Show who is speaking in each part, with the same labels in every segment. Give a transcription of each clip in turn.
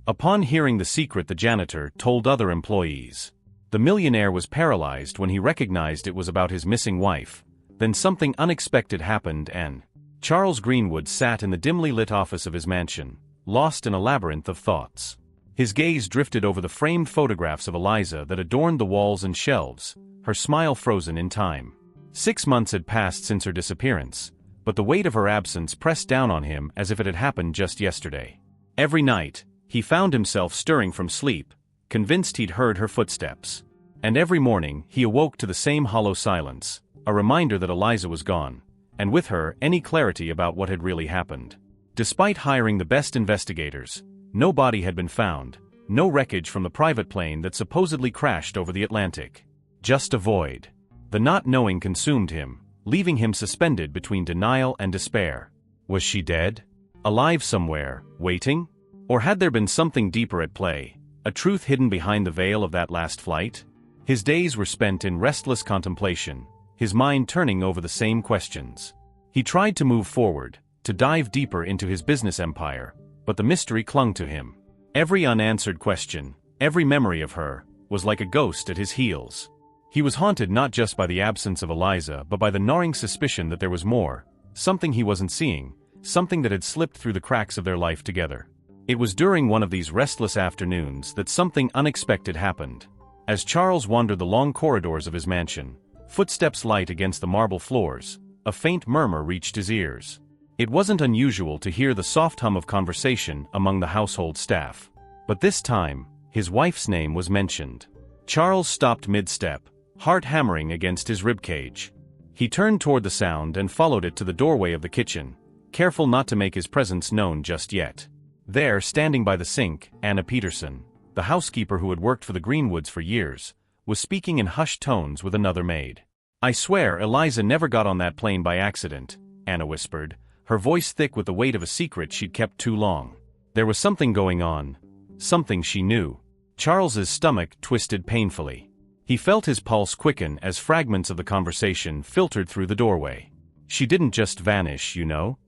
Speaker 1: Upon hearing the secret, the janitor told other employees. The millionaire was paralyzed when he recognized it was about his missing wife. Then something unexpected happened and Charles Greenwood sat in the dimly lit office of his mansion, lost in a labyrinth of thoughts. His gaze drifted over the framed photographs of Eliza that adorned the walls and shelves, her smile frozen in time. 6 months had passed since her disappearance, but the weight of her absence pressed down on him as if it had happened just yesterday. Every night, he found himself stirring from sleep, convinced he'd heard her footsteps. And every morning, he awoke to the same hollow silence, a reminder that Eliza was gone, and with her, any clarity about what had really happened. Despite hiring the best investigators, no body had been found, no wreckage from the private plane that supposedly crashed over the Atlantic. Just a void. The not knowing consumed him, leaving him suspended between denial and despair. Was she dead? Alive somewhere, waiting? Or had there been something deeper at play, a truth hidden behind the veil of that last flight? His days were spent in restless contemplation, his mind turning over the same questions. He tried to move forward, to dive deeper into his business empire, but the mystery clung to him. Every unanswered question, every memory of her, was like a ghost at his heels. He was haunted not just by the absence of Eliza but by the gnawing suspicion that there was more, something he wasn't seeing, something that had slipped through the cracks of their life together. It was during one of these restless afternoons that something unexpected happened. As Charles wandered the long corridors of his mansion, footsteps light against the marble floors, a faint murmur reached his ears. It wasn't unusual to hear the soft hum of conversation among the household staff. But this time, his wife's name was mentioned. Charles stopped mid-step, heart hammering against his ribcage. He turned toward the sound and followed it to the doorway of the kitchen, careful not to make his presence known just yet. There, standing by the sink, Anna Peterson, the housekeeper who had worked for the Greenwoods for years, was speaking in hushed tones with another maid. "I swear Eliza never got on that plane by accident," Anna whispered, her voice thick with the weight of a secret she'd kept too long. There was something going on, something she knew. Charles's stomach twisted painfully. He felt his pulse quicken as fragments of the conversation filtered through the doorway. "She didn't just vanish, you know,"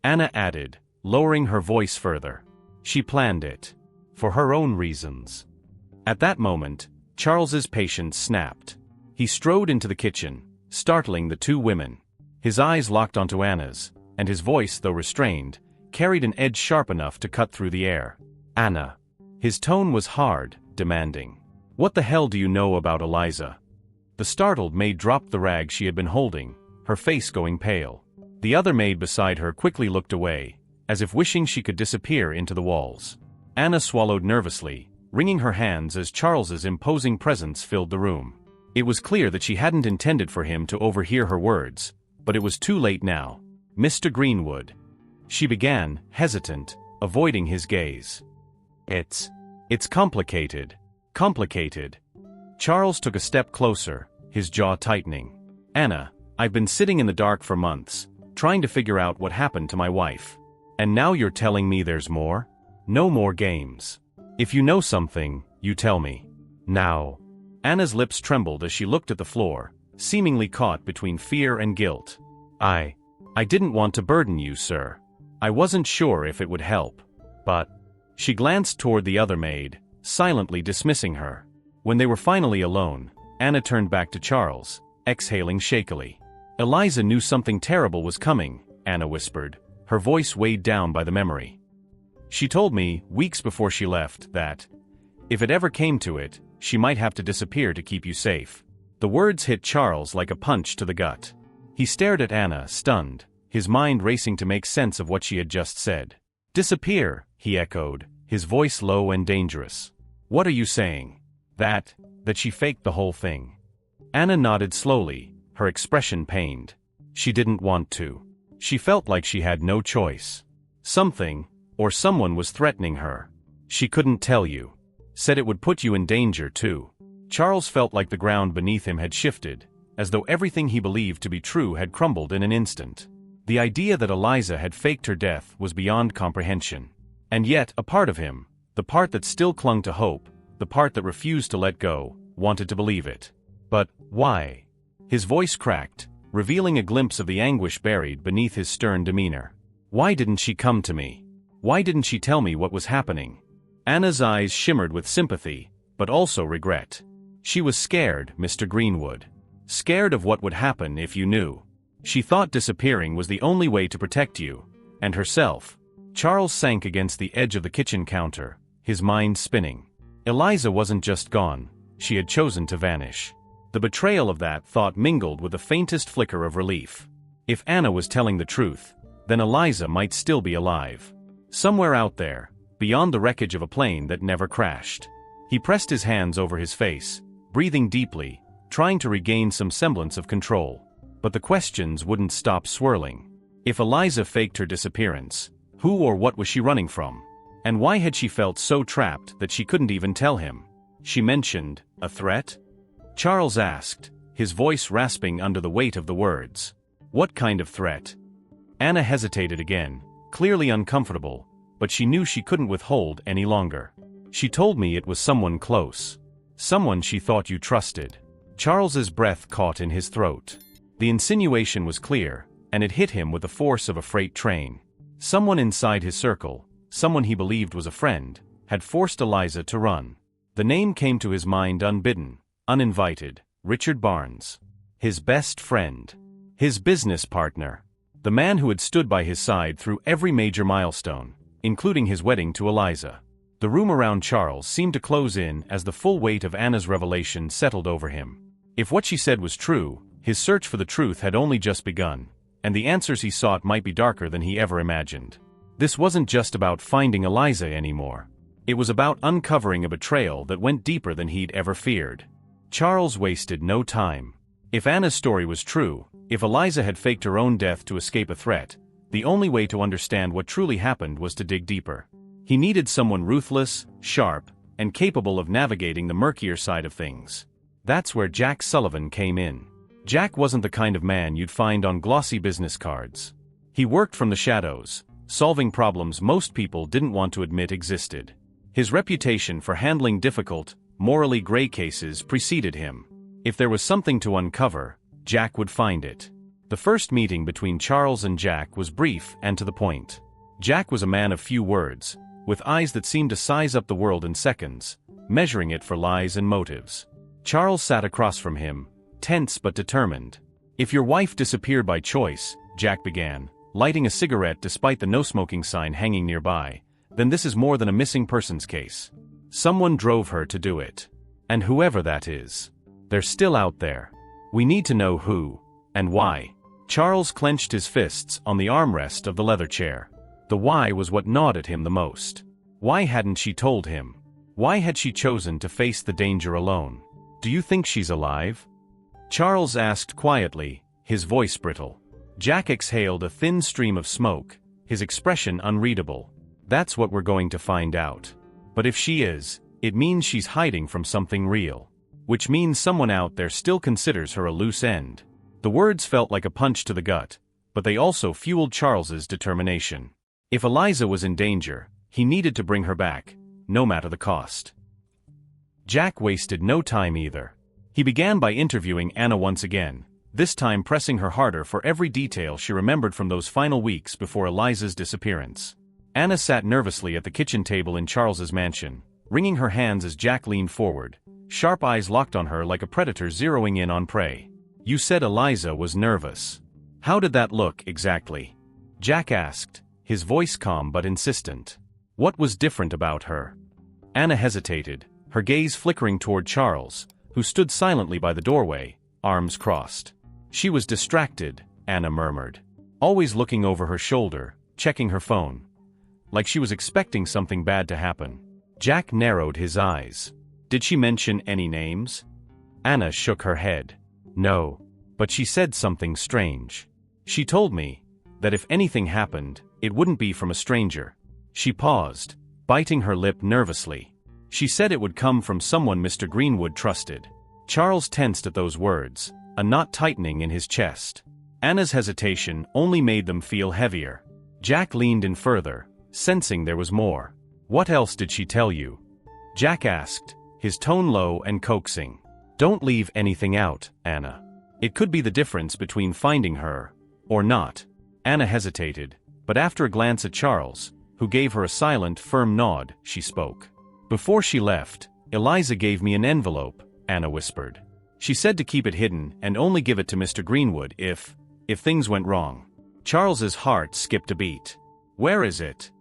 Speaker 1: Anna added, lowering her voice further. "She planned it. For her own reasons." At that moment, Charles's patience snapped. He strode into the kitchen, startling the two women. His eyes locked onto Anna's, and his voice, though restrained, carried an edge sharp enough to cut through the air. "Anna." His tone was hard, demanding. "What the hell do you know about Eliza?" The startled maid dropped the rag she had been holding, her face going pale. The other maid beside her quickly looked away, as if wishing she could disappear into the walls. Anna swallowed nervously, wringing her hands as Charles's imposing presence filled the room. It was clear that she hadn't intended for him to overhear her words, but it was too late now. "Mr. Greenwood," she began, hesitant, avoiding his gaze. It's complicated. Complicated." Charles took a step closer, his jaw tightening. "Anna, I've been sitting in the dark for months, trying to figure out what happened to my wife. And now you're telling me there's more? No more games. If you know something, you tell me. Now." Anna's lips trembled as she looked at the floor, seemingly caught between fear and guilt. I didn't want to burden you, sir. I wasn't sure if it would help. But..." She glanced toward the other maid, silently dismissing her. When they were finally alone, Anna turned back to Charles, exhaling shakily. "Eliza knew something terrible was coming," Anna whispered, her voice weighed down by the memory. "She told me, weeks before she left, that, if it ever came to it, she might have to disappear to keep you safe." The words hit Charles like a punch to the gut. He stared at Anna, stunned, his mind racing to make sense of what she had just said. "Disappear," he echoed, his voice low and dangerous. "What are you saying? That she faked the whole thing?" Anna nodded slowly, her expression pained. She didn't want to. She felt like she had no choice. Something, or someone was threatening her. She couldn't tell you. Said it would put you in danger too. Charles felt like the ground beneath him had shifted, as though everything he believed to be true had crumbled in an instant. The idea that Eliza had faked her death was beyond comprehension. And yet, a part of him, the part that still clung to hope, the part that refused to let go, wanted to believe it. But why? His voice cracked, revealing a glimpse of the anguish buried beneath his stern demeanor. "Why didn't she come to me? Why didn't she tell me what was happening?" Anna's eyes shimmered with sympathy, but also regret. She was scared, Mr. Greenwood. Scared of what would happen if you knew. She thought disappearing was the only way to protect you, and herself. Charles sank against the edge of the kitchen counter, his mind spinning. Eliza wasn't just gone, she had chosen to vanish. The betrayal of that thought mingled with the faintest flicker of relief. If Anna was telling the truth, then Eliza might still be alive. Somewhere out there, beyond the wreckage of a plane that never crashed. He pressed his hands over his face, breathing deeply, trying to regain some semblance of control. But the questions wouldn't stop swirling. If Eliza faked her disappearance, who or what was she running from? And why had she felt so trapped that she couldn't even tell him? She mentioned, a threat? Charles asked, his voice rasping under the weight of the words. What kind of threat? Anna hesitated again, clearly uncomfortable, but she knew she couldn't withhold any longer. She told me it was someone close. Someone she thought you trusted. Charles's breath caught in his throat. The insinuation was clear, and it hit him with the force of a freight train. Someone inside his circle, someone he believed was a friend, had forced Eliza to run. The name came to his mind unbidden, uninvited. Richard Barnes. His best friend. His business partner. The man who had stood by his side through every major milestone, including his wedding to Eliza. The room around Charles seemed to close in as the full weight of Anna's revelation settled over him. If what she said was true, his search for the truth had only just begun, and the answers he sought might be darker than he ever imagined. This wasn't just about finding Eliza anymore. It was about uncovering a betrayal that went deeper than he'd ever feared. Charles wasted no time. If Anna's story was true, if Eliza had faked her own death to escape a threat, the only way to understand what truly happened was to dig deeper. He needed someone ruthless, sharp, and capable of navigating the murkier side of things. That's where Jack Sullivan came in. Jack wasn't the kind of man you'd find on glossy business cards. He worked from the shadows, solving problems most people didn't want to admit existed. His reputation for handling difficult, morally gray cases preceded him. If there was something to uncover, Jack would find it. The first meeting between Charles and Jack was brief and to the point. Jack was a man of few words, with eyes that seemed to size up the world in seconds, measuring it for lies and motives. Charles sat across from him, tense but determined. If your wife disappeared by choice, Jack began, lighting a cigarette despite the no-smoking sign hanging nearby, then this is more than a missing persons case. Someone drove her to do it. And whoever that is, they're still out there. We need to know who, and why. Charles clenched his fists on the armrest of the leather chair. The why was what gnawed at him the most. Why hadn't she told him? Why had she chosen to face the danger alone? Do you think she's alive? Charles asked quietly, his voice brittle. Jack exhaled a thin stream of smoke, his expression unreadable. That's what we're going to find out. But if she is, it means she's hiding from something real. Which means someone out there still considers her a loose end. The words felt like a punch to the gut, but they also fueled Charles's determination. If Eliza was in danger, he needed to bring her back, no matter the cost. Jack wasted no time either. He began by interviewing Anna once again, this time pressing her harder for every detail she remembered from those final weeks before Eliza's disappearance. Anna sat nervously at the kitchen table in Charles's mansion, wringing her hands as Jack leaned forward, sharp eyes locked on her like a predator zeroing in on prey. You said Eliza was nervous. How did that look, exactly? Jack asked, his voice calm but insistent. What was different about her? Anna hesitated, her gaze flickering toward Charles, who stood silently by the doorway, arms crossed. She was distracted, Anna murmured. Always looking over her shoulder, checking her phone. Like she was expecting something bad to happen. Jack narrowed his eyes. Did she mention any names? Anna shook her head. No. But she said something strange. She told me that if anything happened, it wouldn't be from a stranger. She paused, biting her lip nervously. She said it would come from someone Mr. Greenwood trusted. Charles tensed at those words, a knot tightening in his chest. Anna's hesitation only made them feel heavier. Jack leaned in further, sensing there was more. What else did she tell you? Jack asked, his tone low and coaxing. Don't leave anything out, Anna. It could be the difference between finding her, or not. Anna hesitated, but after a glance at Charles, who gave her a silent, firm nod, she spoke. Before she left, Eliza gave me an envelope, Anna whispered. She said to keep it hidden and only give it to Mr. Greenwood if things went wrong. Charles's heart skipped a beat. Where is it?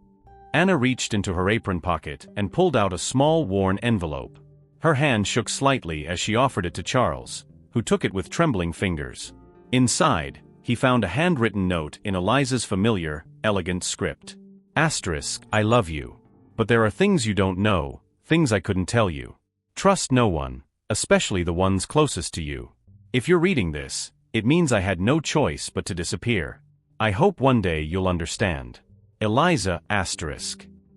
Speaker 1: Anna reached into her apron pocket and pulled out a small worn envelope. Her hand shook slightly as she offered it to Charles, who took it with trembling fingers. Inside, he found a handwritten note in Eliza's familiar, elegant script. I love you. But there are things you don't know, things I couldn't tell you. Trust no one, especially the ones closest to you. If you're reading this, it means I had no choice but to disappear. I hope one day you'll understand. Eliza,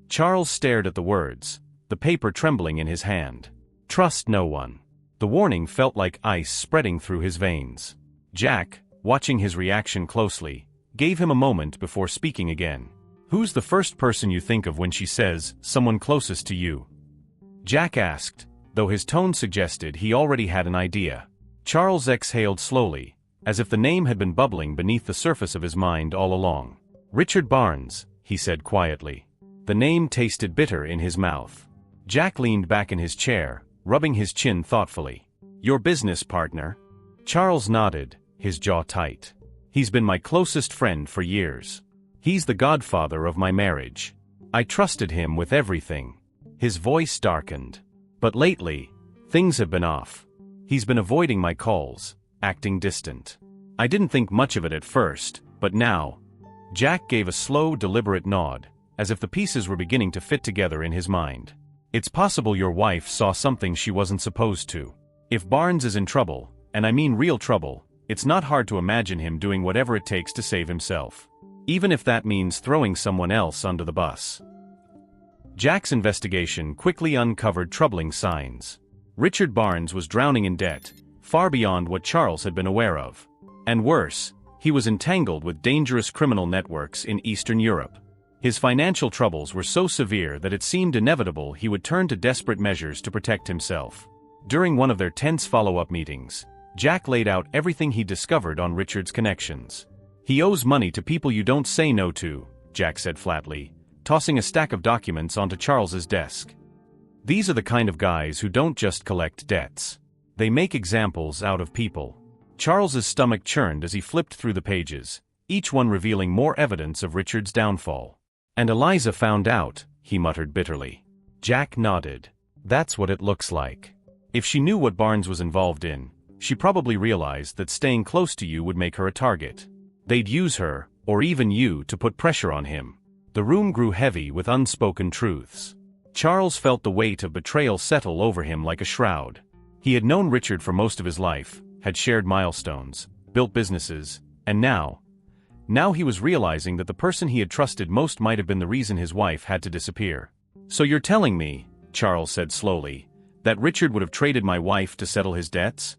Speaker 1: Charles stared at the words, the paper trembling in his hand. Trust no one. The warning felt like ice spreading through his veins. Jack, watching his reaction closely, gave him a moment before speaking again. Who's the first person you think of when she says, someone closest to you? Jack asked, though his tone suggested he already had an idea. Charles exhaled slowly, as if the name had been bubbling beneath the surface of his mind all along. Richard Barnes, he said quietly. The name tasted bitter in his mouth. Jack leaned back in his chair, rubbing his chin thoughtfully. Your business partner? Charles nodded, his jaw tight. He's been my closest friend for years. He's the godfather of my marriage. I trusted him with everything. His voice darkened. But lately, things have been off. He's been avoiding my calls, acting distant. I didn't think much of it at first, but now. Jack gave a slow, deliberate nod, as if the pieces were beginning to fit together in his mind. It's possible your wife saw something she wasn't supposed to. If Barnes is in trouble, and I mean real trouble, it's not hard to imagine him doing whatever it takes to save himself. Even if that means throwing someone else under the bus. Jack's investigation quickly uncovered troubling signs. Richard Barnes was drowning in debt, far beyond what Charles had been aware of. And worse, he was entangled with dangerous criminal networks in Eastern Europe. His financial troubles were so severe that it seemed inevitable he would turn to desperate measures to protect himself. During one of their tense follow-up meetings, Jack laid out everything he discovered on Richard's connections. He owes money to people you don't say no to, Jack said flatly, tossing a stack of documents onto Charles's desk. These are the kind of guys who don't just collect debts. They make examples out of people. Charles's stomach churned as he flipped through the pages, each one revealing more evidence of Richard's downfall. And Eliza found out, he muttered bitterly. Jack nodded. That's what it looks like. If she knew what Barnes was involved in, she probably realized that staying close to you would make her a target. They'd use her, or even you, to put pressure on him. The room grew heavy with unspoken truths. Charles felt the weight of betrayal settle over him like a shroud. He had known Richard for most of his life, had shared milestones, built businesses, and now he was realizing that the person he had trusted most might have been the reason his wife had to disappear. So you're telling me, Charles said slowly, that Richard would have traded my wife to settle his debts?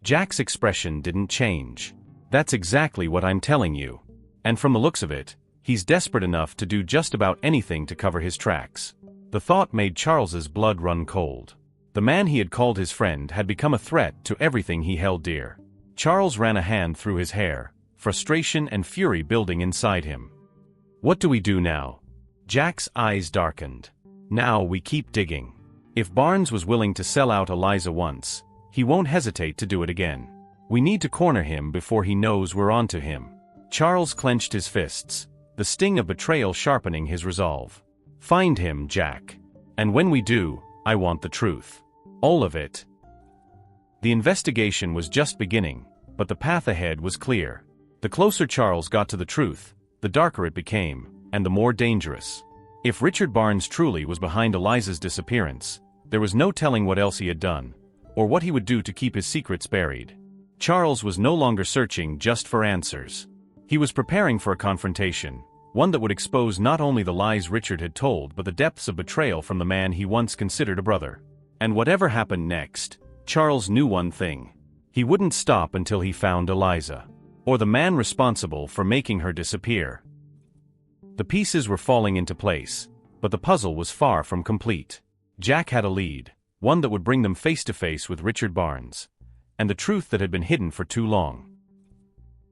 Speaker 1: Jack's expression didn't change. That's exactly what I'm telling you. And from the looks of it, he's desperate enough to do just about anything to cover his tracks. The thought made Charles's blood run cold. The man he had called his friend had become a threat to everything he held dear. Charles ran a hand through his hair, frustration and fury building inside him. What do we do now? Jack's eyes darkened. Now we keep digging. If Barnes was willing to sell out Eliza once, he won't hesitate to do it again. We need to corner him before he knows we're onto him. Charles clenched his fists, the sting of betrayal sharpening his resolve. Find him, Jack. And when we do, I want the truth. All of it. The investigation was just beginning, but the path ahead was clear. The closer Charles got to the truth, the darker it became, and the more dangerous. If Richard Barnes truly was behind Eliza's disappearance, there was no telling what else he had done, or what he would do to keep his secrets buried. Charles was no longer searching just for answers. He was preparing for a confrontation, one that would expose not only the lies Richard had told but the depths of betrayal from the man he once considered a brother. And whatever happened next, Charles knew one thing. He wouldn't stop until he found Eliza, or the man responsible for making her disappear. The pieces were falling into place, but the puzzle was far from complete. Jack had a lead, one that would bring them face to face with Richard Barnes, and the truth that had been hidden for too long.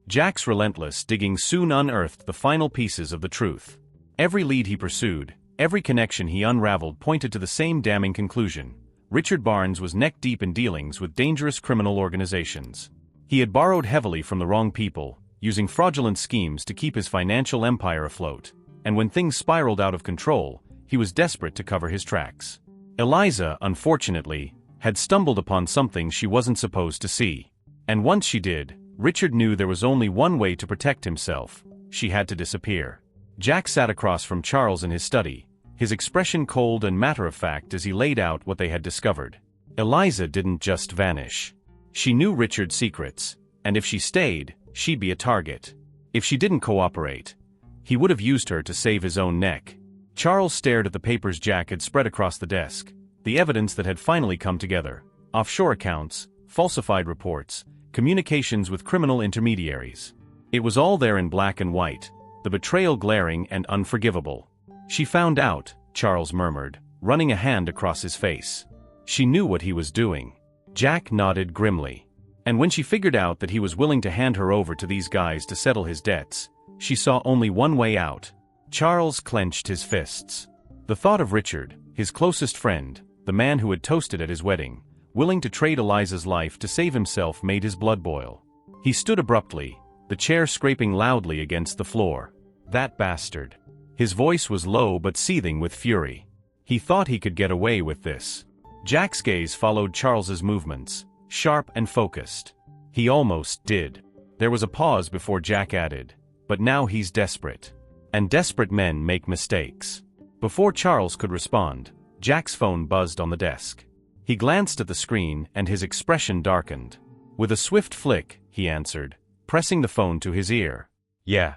Speaker 1: Jack's relentless digging soon unearthed the final pieces of the truth. Every lead he pursued, Every connection he unraveled pointed to the same damning conclusion. Richard Barnes was neck-deep in dealings with dangerous criminal organizations. He had borrowed heavily from the wrong people, using fraudulent schemes to keep his financial empire afloat, and when things spiraled out of control, he was desperate to cover his tracks. Eliza, unfortunately, had stumbled upon something she wasn't supposed to see. And once she did, Richard knew there was only one way to protect himself. She had to disappear. Jack sat across from Charles in his study, his expression cold and matter-of-fact as he laid out what they had discovered. Eliza didn't just vanish. She knew Richard's secrets, and if she stayed, she'd be a target. If she didn't cooperate, he would have used her to save his own neck. Charles stared at the papers Jack had spread across the desk, the evidence that had finally come together. Offshore accounts, falsified reports, communications with criminal intermediaries. It was all there in black and white, the betrayal glaring and unforgivable. She found out, Charles murmured, running a hand across his face. She knew what he was doing. Jack nodded grimly. And when she figured out that he was willing to hand her over to these guys to settle his debts, she saw only one way out. Charles clenched his fists. The thought of Richard, his closest friend, the man who had toasted at his wedding, willing to trade Eliza's life to save himself made his blood boil. He stood abruptly, the chair scraping loudly against the floor. That bastard. His voice was low but seething with fury. He thought he could get away with this. Jack's gaze followed Charles's movements, sharp and focused. He almost did. There was a pause before Jack added, "But now he's desperate. And desperate men make mistakes." Before Charles could respond, Jack's phone buzzed on the desk. He glanced at the screen and his expression darkened. With a swift flick, he answered, pressing the phone to his ear. "Yeah."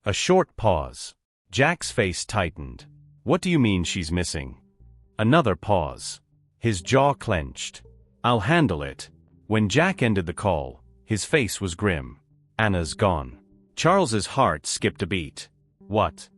Speaker 1: A short pause. Jack's face tightened. "What do you mean she's missing?" Another pause. His jaw clenched. "I'll handle it." When Jack ended the call, his face was grim. "Anna's gone." Charles's heart skipped a beat. "What?"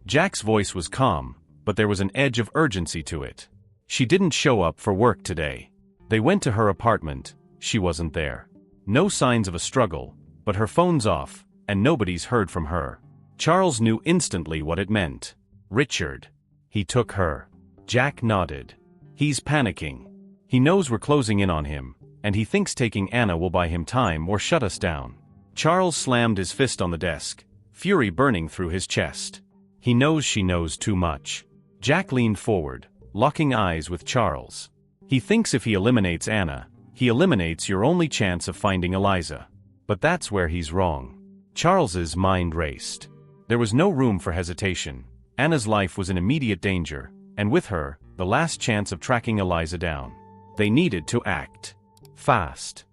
Speaker 1: Jack's voice was calm, but there was an edge of urgency to it. "She didn't show up for work today. They went to her apartment, she wasn't there. No signs of a struggle, but her phone's off, and nobody's heard from her." Charles knew instantly what it meant. Richard. He took her. Jack nodded. "He's panicking. He knows we're closing in on him, and he thinks taking Anna will buy him time or shut us down." Charles slammed his fist on the desk, fury burning through his chest. "He knows she knows too much." Jack leaned forward, locking eyes with Charles. "He thinks if he eliminates Anna, he eliminates your only chance of finding Eliza. But that's where he's wrong." Charles's mind raced. There was no room for hesitation. Anna's life was in immediate danger, and with her, the last chance of tracking Eliza down. They needed to act. Fast.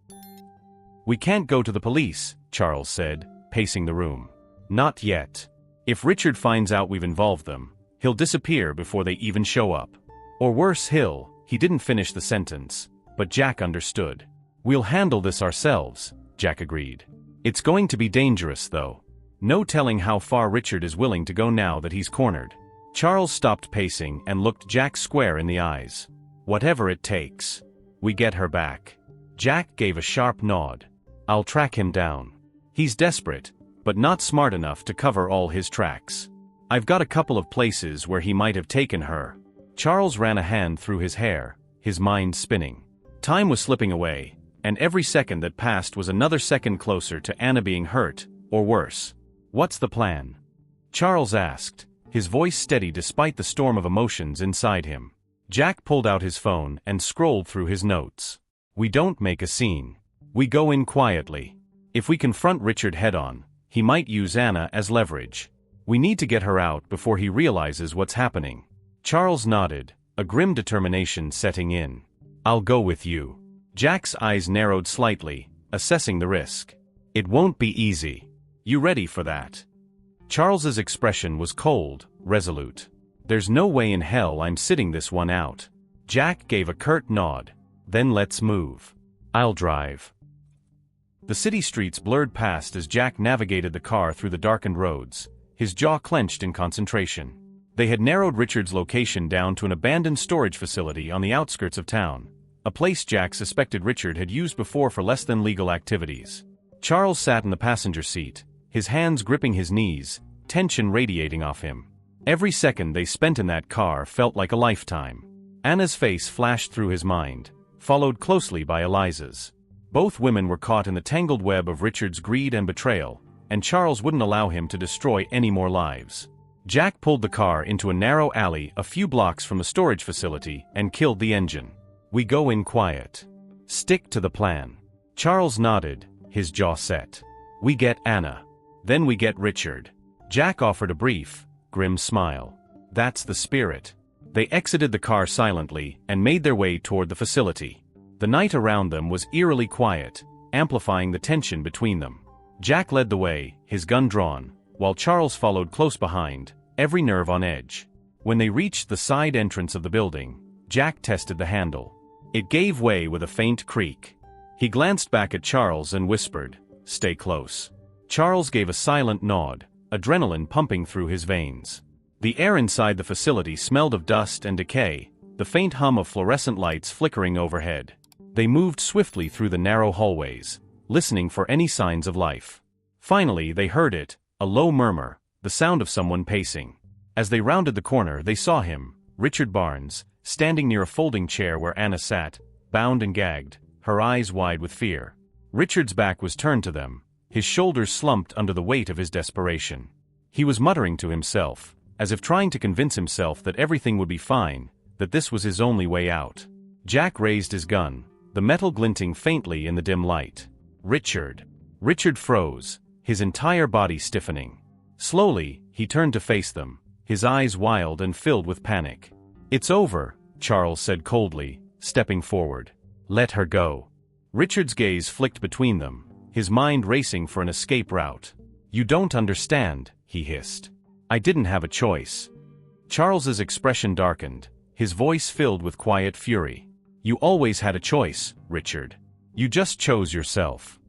Speaker 1: "We can't go to the police," Charles said, pacing the room. "Not yet. If Richard finds out we've involved them, he'll disappear before they even show up. Or worse, he didn't finish the sentence, but Jack understood. "We'll handle this ourselves," Jack agreed. "It's going to be dangerous, though. No telling how far Richard is willing to go now that he's cornered." Charles stopped pacing and looked Jack square in the eyes. "Whatever it takes. We get her back." Jack gave a sharp nod. "I'll track him down. He's desperate, but not smart enough to cover all his tracks. I've got a couple of places where he might have taken her." Charles ran a hand through his hair, his mind spinning. Time was slipping away, and every second that passed was another second closer to Anna being hurt, or worse. "What's the plan?" Charles asked, his voice steady despite the storm of emotions inside him. Jack pulled out his phone and scrolled through his notes. "We don't make a scene. We go in quietly. If we confront Richard head-on, he might use Anna as leverage. We need to get her out before he realizes what's happening." Charles nodded, a grim determination setting in. "I'll go with you." Jack's eyes narrowed slightly, assessing the risk. "It won't be easy. You ready for that?" Charles's expression was cold, resolute. "There's no way in hell I'm sitting this one out." Jack gave a curt nod. "Then let's move. I'll drive." The city streets blurred past as Jack navigated the car through the darkened roads, his jaw clenched in concentration. They had narrowed Richard's location down to an abandoned storage facility on the outskirts of town, a place Jack suspected Richard had used before for less than legal activities. Charles sat in the passenger seat, his hands gripping his knees, tension radiating off him. Every second they spent in that car felt like a lifetime. Anna's face flashed through his mind, followed closely by Eliza's. Both women were caught in the tangled web of Richard's greed and betrayal, and Charles wouldn't allow him to destroy any more lives. Jack pulled the car into a narrow alley a few blocks from the storage facility and killed the engine. "We go in quiet. Stick to the plan." Charles nodded, his jaw set. "We get Anna. Then we get Richard." Jack offered a brief, grim smile. "That's the spirit." They exited the car silently and made their way toward the facility. The night around them was eerily quiet, amplifying the tension between them. Jack led the way, his gun drawn, while Charles followed close behind, every nerve on edge. When they reached the side entrance of the building, Jack tested the handle. It gave way with a faint creak. He glanced back at Charles and whispered, "Stay close." Charles gave a silent nod, adrenaline pumping through his veins. The air inside the facility smelled of dust and decay, the faint hum of fluorescent lights flickering overhead. They moved swiftly through the narrow hallways, listening for any signs of life. Finally they heard it, a low murmur, the sound of someone pacing. As they rounded the corner they saw him, Richard Barnes, standing near a folding chair where Anna sat, bound and gagged, her eyes wide with fear. Richard's back was turned to them, his shoulders slumped under the weight of his desperation. He was muttering to himself, as if trying to convince himself that everything would be fine, that this was his only way out. Jack raised his gun, the metal glinting faintly in the dim light. "Richard." Richard froze, his entire body stiffening. Slowly, he turned to face them, his eyes wild and filled with panic. "It's over," Charles said coldly, stepping forward. "Let her go." Richard's gaze flicked between them, his mind racing for an escape route. "You don't understand," he hissed. "I didn't have a choice." Charles's expression darkened, his voice filled with quiet fury. "You always had a choice, Richard. You just chose yourself."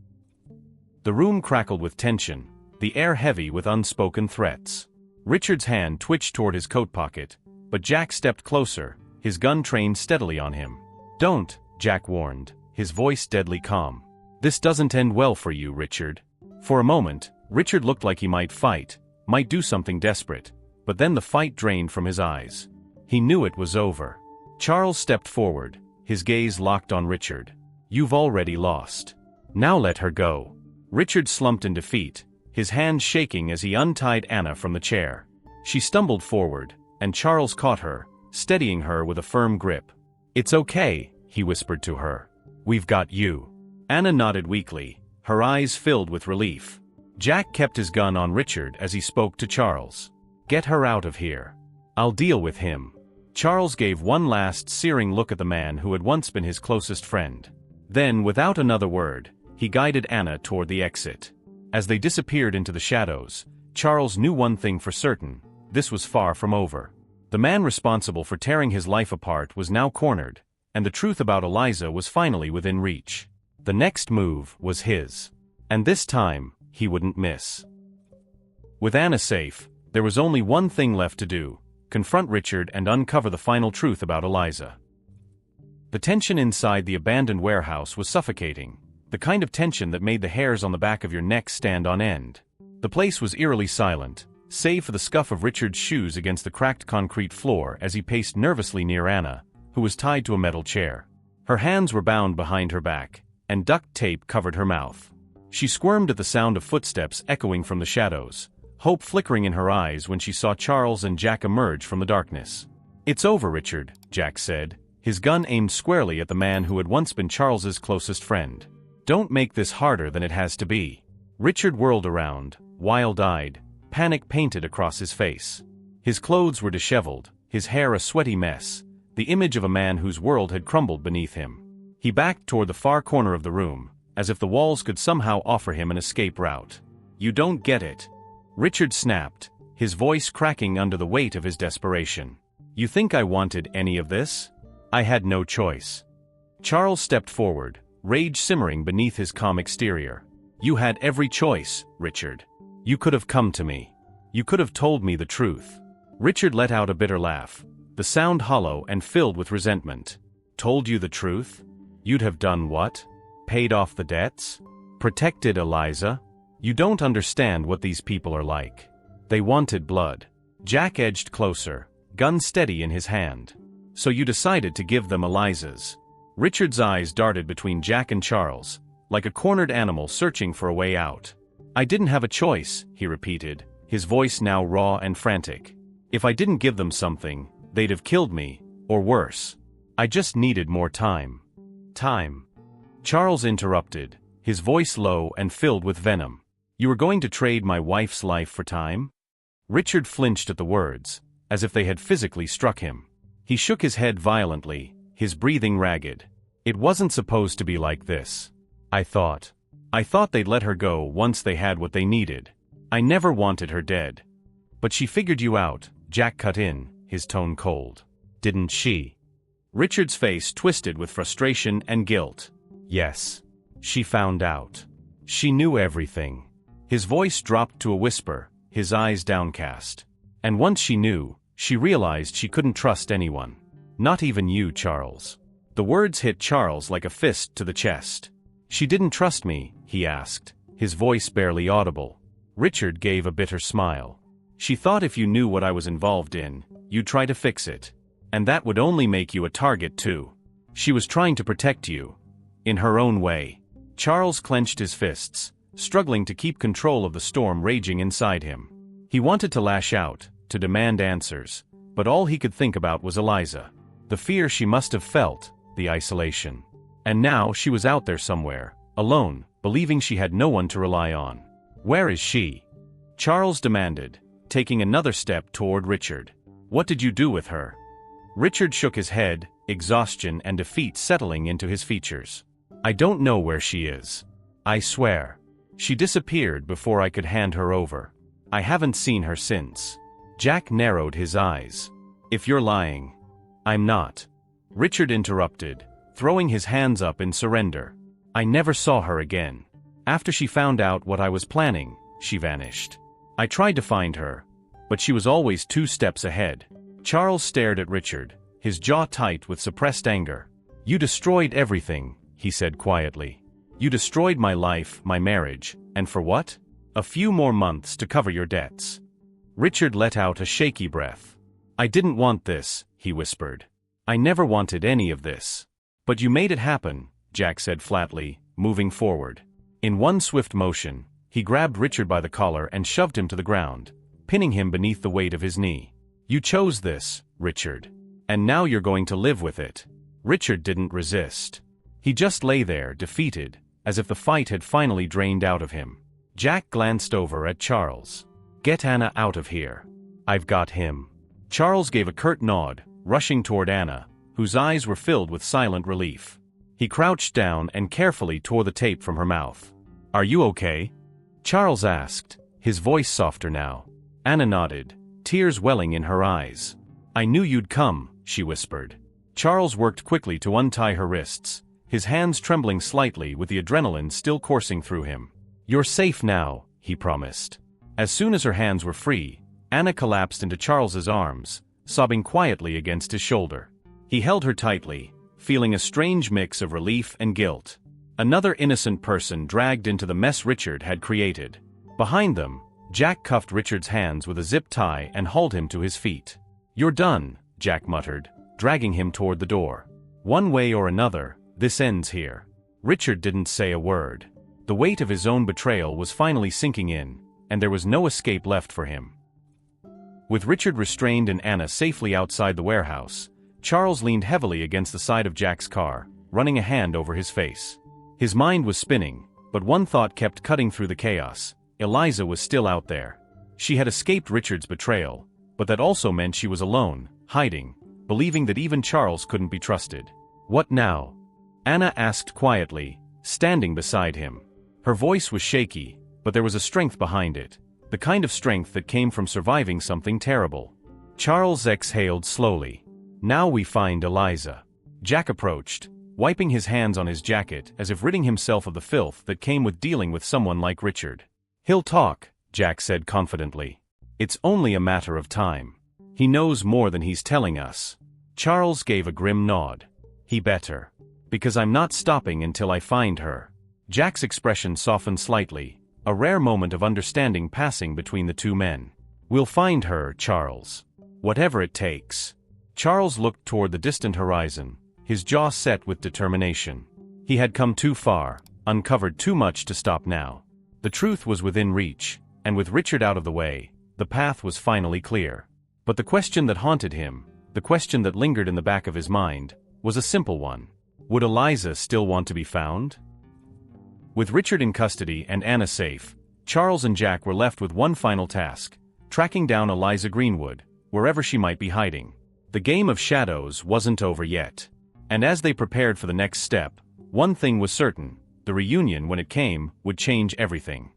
Speaker 1: The room crackled with tension, the air heavy with unspoken threats. Richard's hand twitched toward his coat pocket, but Jack stepped closer, his gun trained steadily on him. "Don't," Jack warned, his voice deadly calm. "This doesn't end well for you, Richard." For a moment, Richard looked like he might fight, might do something desperate, but then the fight drained from his eyes. He knew it was over. Charles stepped forward, his gaze locked on Richard. "You've already lost. Now let her go." Richard slumped in defeat, his hands shaking as he untied Anna from the chair. She stumbled forward, and Charles caught her, steadying her with a firm grip. "It's okay," he whispered to her. "We've got you." Anna nodded weakly, her eyes filled with relief. Jack kept his gun on Richard as he spoke to Charles. "Get her out of here. I'll deal with him." Charles gave one last searing look at the man who had once been his closest friend. Then, without another word, he guided Anna toward the exit. As they disappeared into the shadows, Charles knew one thing for certain: this was far from over. The man responsible for tearing his life apart was now cornered, and the truth about Eliza was finally within reach. The next move was his. And this time, he wouldn't miss. With Anna safe, there was only one thing left to do: confront Richard and uncover the final truth about Eliza. The tension inside the abandoned warehouse was suffocating, the kind of tension that made the hairs on the back of your neck stand on end. The place was eerily silent, save for the scuff of Richard's shoes against the cracked concrete floor as he paced nervously near Anna, who was tied to a metal chair. Her hands were bound behind her back, and duct tape covered her mouth. She squirmed at the sound of footsteps echoing from the shadows, hope flickering in her eyes when she saw Charles and Jack emerge from the darkness. "It's over, Richard," Jack said, his gun aimed squarely at the man who had once been Charles's closest friend. "Don't make this harder than it has to be." Richard whirled around, wild-eyed, panic painted across his face. His clothes were disheveled, his hair a sweaty mess, the image of a man whose world had crumbled beneath him. He backed toward the far corner of the room, as if the walls could somehow offer him an escape route. "You don't get it," Richard snapped, his voice cracking under the weight of his desperation. "You think I wanted any of this? I had no choice." Charles stepped forward, rage simmering beneath his calm exterior. "You had every choice, Richard. You could have come to me. You could have told me the truth." Richard let out a bitter laugh, the sound hollow and filled with resentment. "Told you the truth? You'd have done what? Paid off the debts? Protected Eliza? You don't understand what these people are like. They wanted blood. Jack edged closer, gun steady in his hand. So you decided to give them Eliza's. Richard's eyes darted between Jack and Charles, like a cornered animal searching for a way out. I didn't have a choice, he repeated, his voice now raw and frantic. If I didn't give them something, they'd have killed me, or worse. I just needed more time. Time. Charles interrupted, his voice low and filled with venom. You were going to trade my wife's life for time? Richard flinched at the words, as if they had physically struck him. He shook his head violently, his breathing ragged. It wasn't supposed to be like this. I thought they'd let her go once they had what they needed. I never wanted her dead. But she figured you out, Jack cut in, his tone cold. Didn't she? Richard's face twisted with frustration and guilt. Yes. She found out. She knew everything. His voice dropped to a whisper, his eyes downcast. And once she knew, she realized she couldn't trust anyone. Not even you, Charles. The words hit Charles like a fist to the chest. She didn't trust me, he asked, his voice barely audible. Richard gave a bitter smile. She thought if you knew what I was involved in, you'd try to fix it. And that would only make you a target too. She was trying to protect you. In her own way. Charles clenched his fists, struggling to keep control of the storm raging inside him. He wanted to lash out, to demand answers, but all he could think about was Eliza. The fear she must have felt, the isolation. And now she was out there somewhere, alone, believing she had no one to rely on. Where is she? Charles demanded, taking another step toward Richard. What did you do with her? Richard shook his head, exhaustion and defeat settling into his features. I don't know where she is. I swear. She disappeared before I could hand her over. I haven't seen her since. Jack narrowed his eyes. If you're lying. I'm not. Richard interrupted, throwing his hands up in surrender. I never saw her again. After she found out what I was planning, she vanished. I tried to find her, but she was always 2 steps ahead. Charles stared at Richard, his jaw tight with suppressed anger. You destroyed everything, he said quietly. You destroyed my life, my marriage, and for what? A few more months to cover your debts. Richard let out a shaky breath. I didn't want this, he whispered. I never wanted any of this. But you made it happen, Jack said flatly, moving forward. In one swift motion, he grabbed Richard by the collar and shoved him to the ground, pinning him beneath the weight of his knee. You chose this, Richard. And now you're going to live with it. Richard didn't resist. He just lay there, defeated, as if the fight had finally drained out of him. Jack glanced over at Charles. Get Anna out of here. I've got him. Charles gave a curt nod, rushing toward Anna, whose eyes were filled with silent relief. He crouched down and carefully tore the tape from her mouth. Are you okay? Charles asked, his voice softer now. Anna nodded, tears welling in her eyes. I knew you'd come, she whispered. Charles worked quickly to untie her wrists, his hands trembling slightly with the adrenaline still coursing through him. You're safe now, he promised. As soon as her hands were free, Anna collapsed into Charles's arms, sobbing quietly against his shoulder. He held her tightly, feeling a strange mix of relief and guilt. Another innocent person dragged into the mess Richard had created. Behind them, Jack cuffed Richard's hands with a zip tie and hauled him to his feet. You're done, Jack muttered, dragging him toward the door. One way or another, this ends here. Richard didn't say a word. The weight of his own betrayal was finally sinking in, and there was no escape left for him. With Richard restrained and Anna safely outside the warehouse, Charles leaned heavily against the side of Jack's car, running a hand over his face. His mind was spinning, but one thought kept cutting through the chaos. Eliza was still out there. She had escaped Richard's betrayal, but that also meant she was alone, hiding, believing that even Charles couldn't be trusted. What now? Anna asked quietly, standing beside him. Her voice was shaky, but there was a strength behind it, the kind of strength that came from surviving something terrible. Charles exhaled slowly. Now we find Eliza. Jack approached, wiping his hands on his jacket as if ridding himself of the filth that came with dealing with someone like Richard. He'll talk, Jack said confidently. It's only a matter of time. He knows more than he's telling us. Charles gave a grim nod. He better. Because I'm not stopping until I find her. Jack's expression softened slightly, a rare moment of understanding passing between the two men. We'll find her, Charles. Whatever it takes. Charles looked toward the distant horizon, his jaw set with determination. He had come too far, uncovered too much to stop now. The truth was within reach, and with Richard out of the way, the path was finally clear. But the question that haunted him, the question that lingered in the back of his mind, was a simple one. Would Eliza still want to be found? With Richard in custody and Anna safe, Charles and Jack were left with one final task: tracking down Eliza Greenwood, wherever she might be hiding. The game of shadows wasn't over yet. And as they prepared for the next step, one thing was certain: the reunion, when it came, would change everything.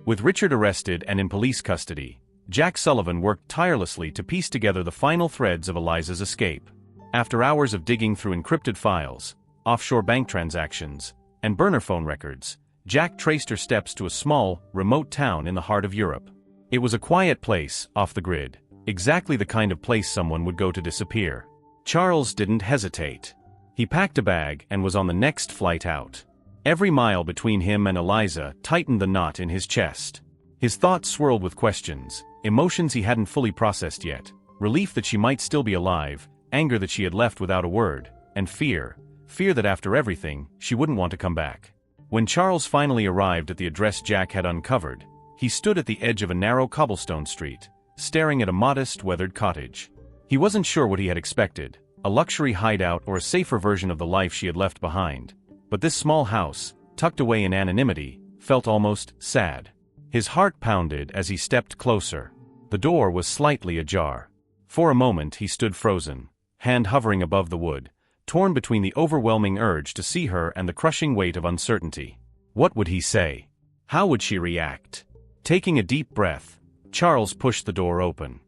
Speaker 1: With Richard arrested and in police custody, Jack Sullivan worked tirelessly to piece together the final threads of Eliza's escape. After hours of digging through encrypted files, offshore bank transactions, and burner phone records, Jack traced her steps to a small, remote town in the heart of Europe. It was a quiet place, off the grid, exactly the kind of place someone would go to disappear. Charles didn't hesitate. He packed a bag and was on the next flight out. Every mile between him and Eliza tightened the knot in his chest. His thoughts swirled with questions, emotions he hadn't fully processed yet, relief that she might still be alive, anger that she had left without a word, and fear that after everything, she wouldn't want to come back. When Charles finally arrived at the address Jack had uncovered, he stood at the edge of a narrow cobblestone street, staring at a modest, weathered cottage. He wasn't sure what he had expected, a luxury hideout or a safer version of the life she had left behind. But this small house, tucked away in anonymity, felt almost sad. His heart pounded as he stepped closer. The door was slightly ajar. For a moment he stood frozen, hand hovering above the wood, torn between the overwhelming urge to see her and the crushing weight of uncertainty. What would he say? How would she react? Taking a deep breath, Charles pushed the door open.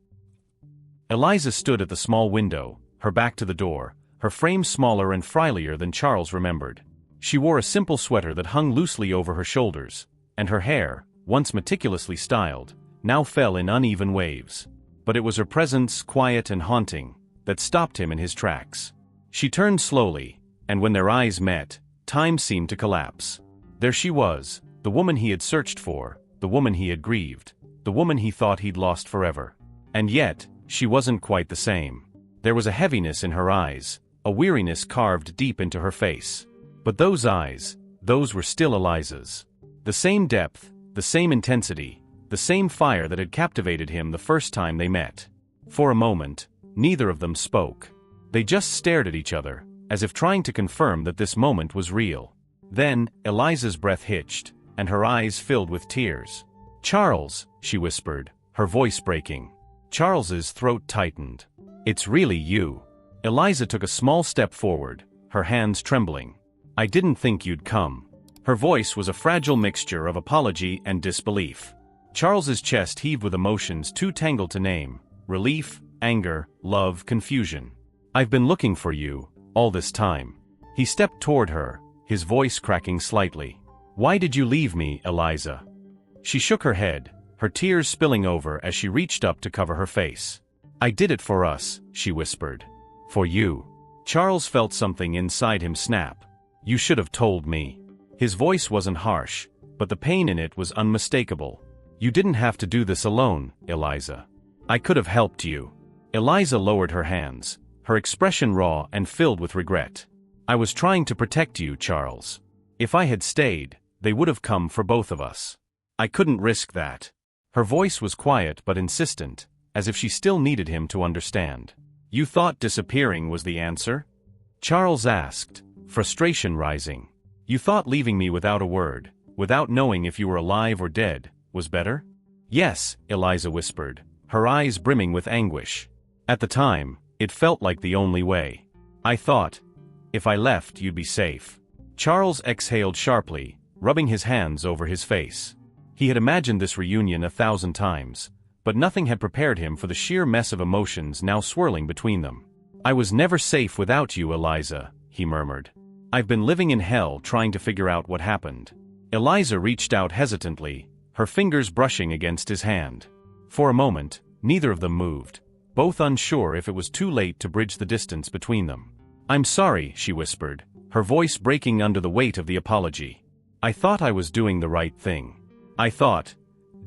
Speaker 1: Eliza stood at the small window, her back to the door, her frame smaller and frilier than Charles remembered. She wore a simple sweater that hung loosely over her shoulders, and her hair, once meticulously styled, now fell in uneven waves. But it was her presence, quiet and haunting, that stopped him in his tracks. She turned slowly, and when their eyes met, time seemed to collapse. There she was, the woman he had searched for, the woman he had grieved, the woman he thought he'd lost forever. And yet, she wasn't quite the same. There was a heaviness in her eyes, a weariness carved deep into her face. But those eyes, those were still Eliza's. The same depth, the same intensity, the same fire that had captivated him the first time they met. For a moment, neither of them spoke. They just stared at each other, as if trying to confirm that this moment was real. Then, Eliza's breath hitched, and her eyes filled with tears. "Charles," she whispered, her voice breaking. Charles's throat tightened. "It's really you." Eliza took a small step forward, her hands trembling. "I didn't think you'd come." Her voice was a fragile mixture of apology and disbelief. Charles's chest heaved with emotions too tangled to name: relief, anger, love, confusion. "I've been looking for you, all this time." He stepped toward her, his voice cracking slightly. "Why did you leave me, Eliza?" She shook her head, her tears spilling over as she reached up to cover her face. "I did it for us," she whispered. "For you." Charles felt something inside him snap. "You should have told me." His voice wasn't harsh, but the pain in it was unmistakable. "You didn't have to do this alone, Eliza. I could have helped you." Eliza lowered her hands, her expression raw and filled with regret. "I was trying to protect you, Charles. If I had stayed, they would have come for both of us. I couldn't risk that." Her voice was quiet but insistent, as if she still needed him to understand. "You thought disappearing was the answer?" Charles asked, frustration rising. "You thought leaving me without a word, without knowing if you were alive or dead, was better?" "Yes," Eliza whispered, her eyes brimming with anguish. "At the time, it felt like the only way. I thought, if I left you'd be safe." Charles exhaled sharply, rubbing his hands over his face. He had imagined this reunion 1,000 times, but nothing had prepared him for the sheer mess of emotions now swirling between them. "I was never safe without you, Eliza," he murmured. "I've been living in hell trying to figure out what happened." Eliza reached out hesitantly, her fingers brushing against his hand. For a moment, neither of them moved, both unsure if it was too late to bridge the distance between them. "I'm sorry," she whispered, her voice breaking under the weight of the apology. "I thought I was doing the right thing. I thought,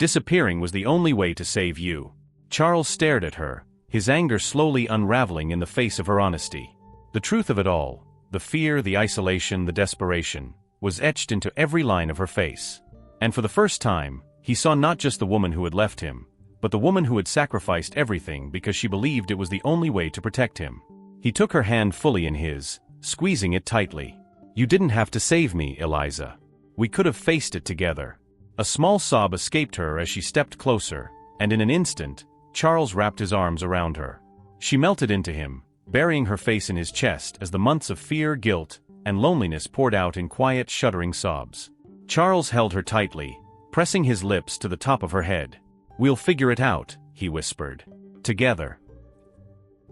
Speaker 1: Disappearing was the only way to save you. Charles stared at her, his anger slowly unraveling in the face of her honesty. The truth of it all, the fear, the isolation, the desperation, was etched into every line of her face. And for the first time, he saw not just the woman who had left him, but the woman who had sacrificed everything because she believed it was the only way to protect him. He took her hand fully in his, squeezing it tightly. "You didn't have to save me, Eliza. We could have faced it together." A small sob escaped her as she stepped closer, and in an instant, Charles wrapped his arms around her. She melted into him, burying her face in his chest as the months of fear, guilt, and loneliness poured out in quiet, shuddering sobs. Charles held her tightly, pressing his lips to the top of her head. "We'll figure it out," he whispered. "Together."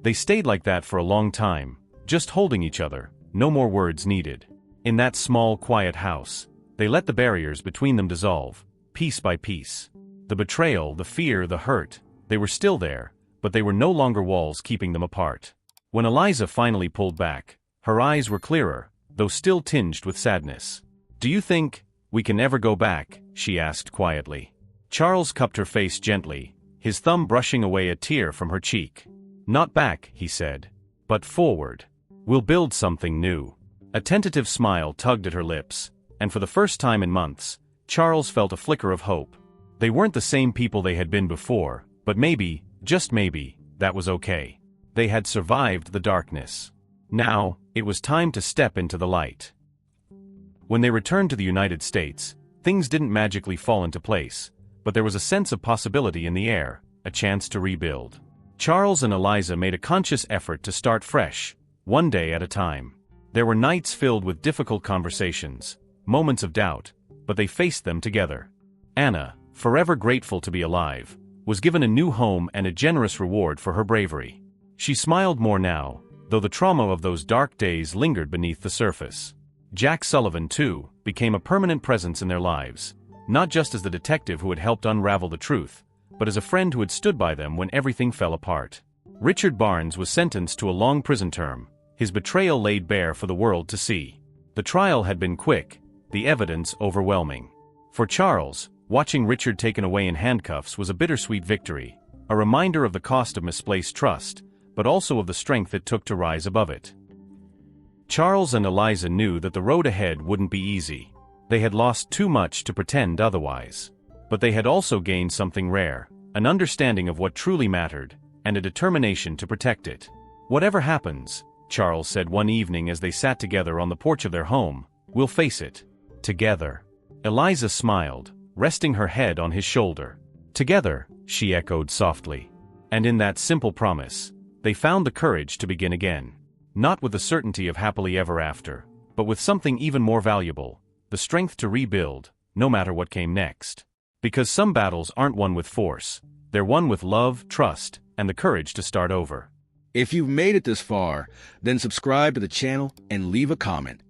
Speaker 1: They stayed like that for a long time, just holding each other, no more words needed. In that small, quiet house, they let the barriers between them dissolve, piece by piece. The betrayal, the fear, the hurt, they were still there, but they were no longer walls keeping them apart. When Eliza finally pulled back, her eyes were clearer, though still tinged with sadness. "Do you think we can ever go back?" she asked quietly. Charles cupped her face gently, his thumb brushing away a tear from her cheek. "Not back," he said, "but forward. We'll build something new." A tentative smile tugged at her lips, and for the first time in months, Charles felt a flicker of hope. They weren't the same people they had been before, but maybe, just maybe, that was okay. They had survived the darkness. Now, it was time to step into the light. When they returned to the United States, things didn't magically fall into place, but there was a sense of possibility in the air, a chance to rebuild. Charles and Eliza made a conscious effort to start fresh, one day at a time. There were nights filled with difficult conversations, moments of doubt, but they faced them together. Anna, forever grateful to be alive, was given a new home and a generous reward for her bravery. She smiled more now, though the trauma of those dark days lingered beneath the surface. Jack Sullivan, too, became a permanent presence in their lives, not just as the detective who had helped unravel the truth, but as a friend who had stood by them when everything fell apart. Richard Barnes was sentenced to a long prison term, his betrayal laid bare for the world to see. The trial had been quick, the evidence overwhelming. For Charles, watching Richard taken away in handcuffs was a bittersweet victory, a reminder of the cost of misplaced trust, but also of the strength it took to rise above it. Charles and Eliza knew that the road ahead wouldn't be easy. They had lost too much to pretend otherwise. But they had also gained something rare, an understanding of what truly mattered, and a determination to protect it. "Whatever happens," Charles said one evening as they sat together on the porch of their home, "we'll face it. Together." Eliza smiled, resting her head on his shoulder. "Together," she echoed softly. And in that simple promise, they found the courage to begin again. Not with the certainty of happily ever after, but with something even more valuable, the strength to rebuild, no matter what came next. Because some battles aren't won with force, they're won with love, trust, and the courage to start over.
Speaker 2: If you've made it this far, then subscribe to the channel and leave a comment.